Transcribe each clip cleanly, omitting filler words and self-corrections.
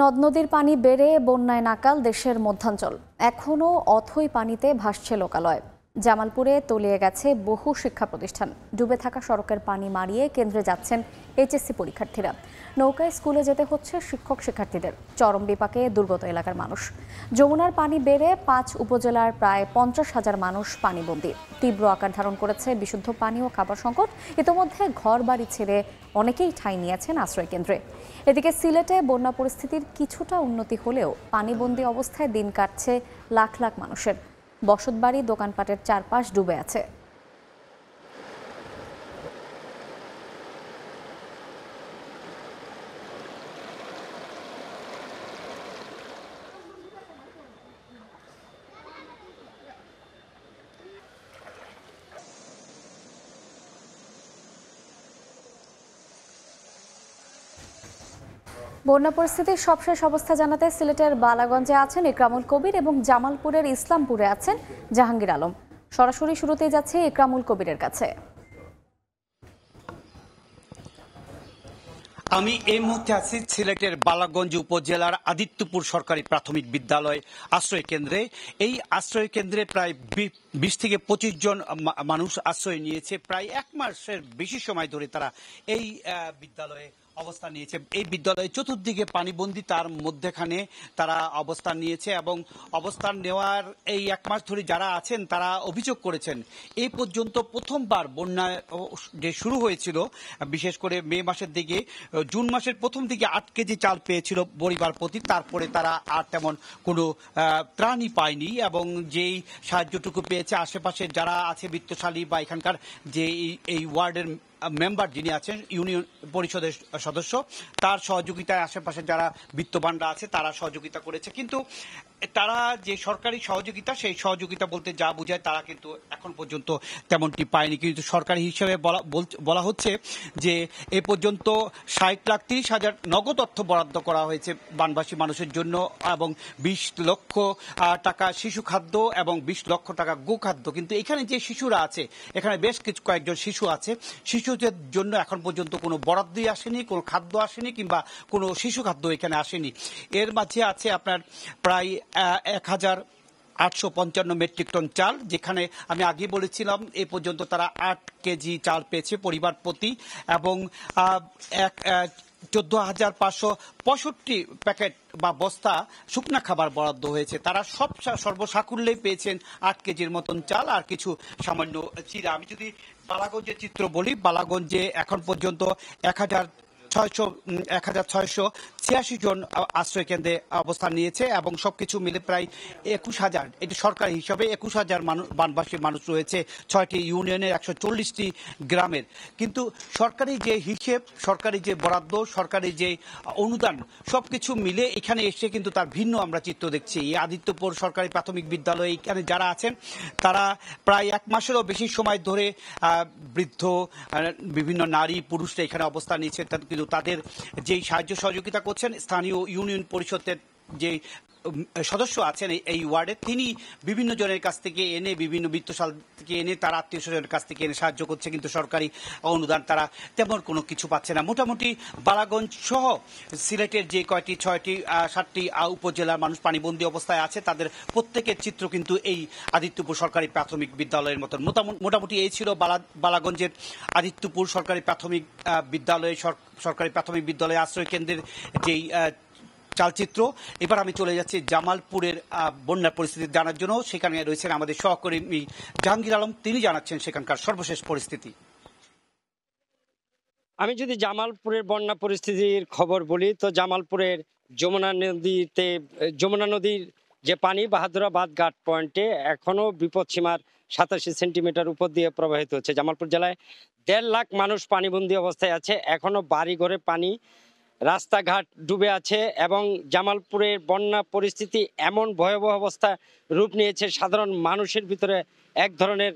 নদ নদীর পানি বেড়ে বন্যায় নাকাল দেশের মধ্যাঞ্চল। এখনও অথই পানিতে ভাসছে লোকালয়। জামালপুরে তলিয়ে গেছে বহু শিক্ষা প্রতিষ্ঠান। ডুবে থাকা সড়কের পানি মারিয়ে কেন্দ্রে যাচ্ছেন এইচএসসি পরীক্ষার্থীরা। নৌকায় স্কুলে যেতে হচ্ছে শিক্ষক শিক্ষার্থীদের। চরম বিপাকে দুর্গত এলাকার মানুষ। যমুনার পানি বেড়ে 5 উপজেলার প্রায় 50,000 মানুষ পানিবন্দী। তীব্র আকার ধারণ করেছে বিশুদ্ধ পানি ও খাবার সংকট। ইতোমধ্যে ঘর বাড়ি ছেড়ে অনেকেই ঠাঁই নিয়েছেন আশ্রয় কেন্দ্রে। এদিকে সিলেটে বন্যা পরিস্থিতির কিছুটা উন্নতি হলেও পানিবন্দী অবস্থায় দিন কাটছে লাখ লাখ মানুষের। বসতবাড়ি, দোকানপাটের চারপাশ ডুবে আছে। বন্যা পরিস্থিতির সবশেষ অবস্থা জানাতে সিলেটের বালাগঞ্জে আছেন ইকরামুল কবির এবং জামালপুরের ইসলামপুরে আছেন জাহাঙ্গীর আলম। সরাসরি শুরুতেই যাচ্ছে ইকরামুল কবিরের কাছে। আমি এই মুহূর্তে আছি সিলেটের বালাগঞ্জ উপজেলার আদিত্যপুর সরকারি প্রাথমিক বিদ্যালয় আশ্রয় কেন্দ্রে। এই আশ্রয় কেন্দ্রে প্রায় 20 থেকে 25 জন মানুষ আশ্রয় নিয়েছে। প্রায় 1 মাসের বেশি সময় ধরে তারা এই বিদ্যালয়ে অবস্থান নিয়েছে। এই বিদ্যালয়ে চতুর্দিকে পানিবন্দী, তার মধ্যেখানে তারা অবস্থান নিয়েছে এবং অবস্থান নেওয়ার এই 1 মাস ধরে যারা আছেন তারা অভিযোগ করেছেন এই পর্যন্ত প্রথমবার বন্যা যে শুরু হয়েছিল, বিশেষ করে মে মাসের দিকে, জুন মাসের প্রথম দিকে 8 কেজি চাল পেয়েছিল পরিবার প্রতি। তারপরে তারা আর তেমন কোনো ত্রাণই পায়নি এবং যেই সাহায্যটুকু পেয়েছে আশেপাশে যারা আছে বিত্তশালী বা এখানকার যে এই ওয়ার্ডের মেম্বার যিনি আছেন, ইউনিয়ন পরিষদের সদস্য, তার সহযোগিতায় আশেপাশে যারা বিত্তবানরা আছে তারা সহযোগিতা করেছে। কিন্তু তারা যে সরকারি সহযোগিতা, সেই সহযোগিতা বলতে যা বোঝায় তারা কিন্তু এখন পর্যন্ত তেমনটি পায়নি। কিন্তু সরকারি হিসেবে বলা হচ্ছে যে এ পর্যন্ত 60,30,000 নগদ অর্থ বরাদ্দ করা হয়েছে বানবাসী মানুষের জন্য এবং 20 লক্ষ টাকা শিশু খাদ্য এবং 20 লক্ষ টাকা গোখাদ্য। কিন্তু এখানে যে শিশুরা আছে, এখানে বেশ কয়েকজন শিশু আছে, শিশুদের জন্য এখন পর্যন্ত কোনো বরাদ্দই আসেনি, কোনো খাদ্য আসেনি কিংবা কোনো শিশু খাদ্য এখানে আসেনি। এর মাঝে আছে আপনার প্রায় 1,855 মেট্রিক টন চাল, যেখানে আমি আগে বলেছিলাম এ পর্যন্ত তারা 8 কেজি চাল পেয়েছে পরিবার প্রতি এবং 14,565 প্যাকেট বা বস্তা শুকনা খাবার বরাদ্দ হয়েছে। তারা সর্বসাকুল্যে পেয়েছেন 8 কেজির মতন চাল আর কিছু সামান্য চিরা। আমি যদি বালাগঞ্জের চিত্র বলি, বালাগঞ্জে এখন পর্যন্ত 1,686 জন আশ্রয় কেন্দ্রে অবস্থান নিয়েছে এবং সবকিছু মিলে প্রায় 21,000, এটি সরকারি হিসাবে 21,000 বানবাসী মানুষ রয়েছে 6টি ইউনিয়নের 140টি গ্রামের। কিন্তু সরকারি যে হিসেব, সরকারি যে বরাদ্দ, সরকারি যে অনুদান, সবকিছু মিলে এখানে এসে কিন্তু তার ভিন্ন আমরা চিত্র দেখছি। এই আদিত্যপুর সরকারি প্রাথমিক বিদ্যালয়ে এখানে যারা আছেন তারা প্রায় 1 মাসেরও বেশি সময় ধরে বৃদ্ধ, বিভিন্ন নারী পুরুষরা এখানে অবস্থান নিয়েছে। কিন্তু তাদের যেই সাহায্য সহযোগিতা করছেন স্থানীয় ইউনিয়ন পরিষদের যে সদস্য আছেন এই ওয়ার্ডে, তিনি বিভিন্ন জনের কাছ থেকে এনে, বিভিন্ন বিত্তশাল থেকে এনে, তার আত্মীয় স্বজনের কাছ থেকে এনে সাহায্য করছে। কিন্তু সরকারি অনুদান তারা তেমন কোনো কিছু পাচ্ছে না। মোটামুটি বালাগঞ্জ সহ সিলেটের যে 7টি উপজেলার মানুষ পানিবন্দী অবস্থায় আছে, তাদের প্রত্যেকের চিত্র কিন্তু এই আদিত্যপুর সরকারি প্রাথমিক বিদ্যালয়ের মতন। মোটামুটি এই ছিল বালাগঞ্জের আদিত্যপুর সরকারি প্রাথমিক বিদ্যালয় আশ্রয় কেন্দ্রের যেই চালচিত্র। এবার আমি চলে যাচ্ছি জামালপুরের বন্যার পরিস্থিতি জানার জন্য। সেখানে রয়েছেন আমাদের সহকর্মী জাহাঙ্গীর আলম, তিনি জানাচ্ছেন সেখানকার সর্বশেষ পরিস্থিতি। আমি যদি জামালপুরের বন্যা পরিস্থিতির খবর বলি, তো জামালপুরের যমুনা নদীর যে পানি বাহাদুরাবাদ ঘাট পয়েন্টে এখনো বিপদসীমার 87 সেন্টিমিটার উপর দিয়ে প্রবাহিত হচ্ছে। জামালপুর জেলায় 1.5 লাখ মানুষ পানিবন্দী অবস্থায় আছে। এখনো বাড়ি ঘরে পানি, রাস্তাঘাট ডুবে আছে এবং জামালপুরের বন্যা পরিস্থিতি এমন ভয়াবহ অবস্থা রূপ নিয়েছে, সাধারণ মানুষের ভিতরে এক ধরনের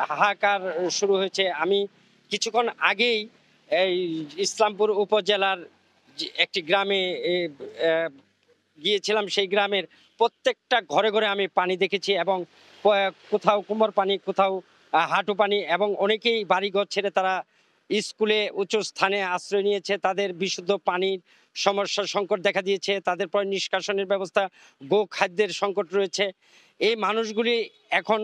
হাহাকার শুরু হয়েছে। আমি কিছুক্ষণ আগেই এই ইসলামপুর উপজেলার একটি গ্রামে গিয়েছিলাম। সেই গ্রামের প্রত্যেকটা ঘরে ঘরে আমি পানি দেখেছি এবং কোথাও কোমর পানি, কোথাও হাঁটু পানি এবং অনেকেই বাড়িঘর ছেড়ে তারা স্কুলে উঁচু স্থানে আশ্রয় নিয়েছে, তাদের বিশুদ্ধ পানির সমস্যার সংকট দেখা দিয়েছে, তাদের পরে নিষ্কাশনের ব্যবস্থা, গো খাদ্যের সংকট রয়েছে। এই মানুষগুলি এখন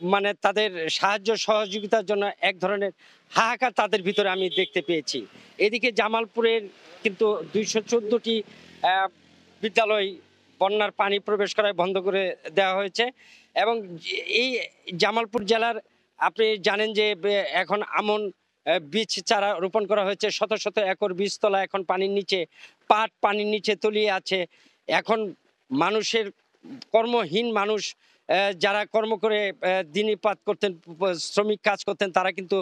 মানে তাদের সাহায্য সহযোগিতার জন্য এক ধরনের হাহাকার তাদের ভিতরে আমি দেখতে পেয়েছি। এদিকে জামালপুরের কিন্তু 214টি বিদ্যালয় বন্যার পানি প্রবেশ করায় বন্ধ করে দেওয়া হয়েছে। এবং এই জামালপুর জেলার আপনি জানেন যে এখন আমন বীজ চারা রোপণ করা হয়েছে, শত শত একর বীজতলা এখন পানির নিচে, পাট পানির নিচে তলিয়ে আছে। এখন মানুষের কর্মহীন মানুষ যারা কর্ম করে দিনপাত করতেন, শ্রমিক কাজ করতেন, তারা কিন্তু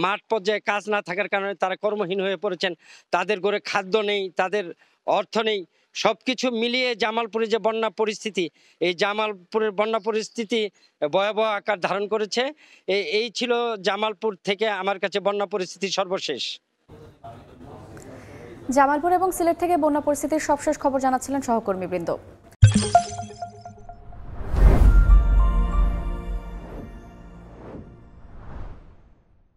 মাঠ পর্যায়ে কাজ না থাকার কারণে তারা কর্মহীন হয়ে পড়েছেন। তাদের ঘরে খাদ্য নেই, তাদের অর্থ নেই। সবকিছু মিলিয়ে জামালপুরে যে বন্যা পরিস্থিতি, এই জামালপুরের বন্যা পরিস্থিতি ভয়াবহ আকার ধারণ করেছে। এই ছিল জামালপুর থেকে আমার কাছে বন্যা পরিস্থিতি সর্বশেষ। জামালপুর এবং সিলেট থেকে বন্যা পরিস্থিতির সবশেষ খবর জানাচ্ছিলেন সহকর্মীবৃন্দ।